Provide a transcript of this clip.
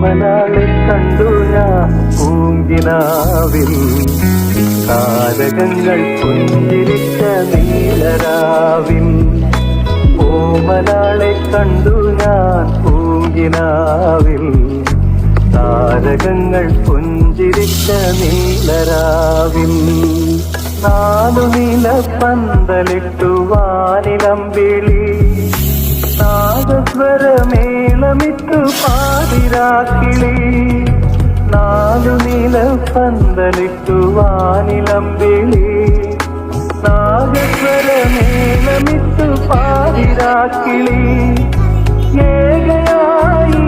ഓമനാളെ കണ്ടു ഞാൻ പൂങ്കിനാവിൽ താരകങ്ങൾ പുഞ്ചിരിച്ച നീലരാവിൽ ഓമനാളെ കണ്ടു ഞാൻ പൂങ്കിനാവിൽ താരകങ്ങൾ പുഞ്ചിരിച്ച നീലരാവിൽ നാലു നീല പന്തലിട്ടു വാനിലമ്പിളി നാദസ്വരമേളമിട്ടു പാതിരാക്കിളി നാലു നീല പന്തലിട്ടു വാനിലമ്പിളി നാദസ്വരമേളമിട്ടു പാതിരാക്കിളി ഏകയായി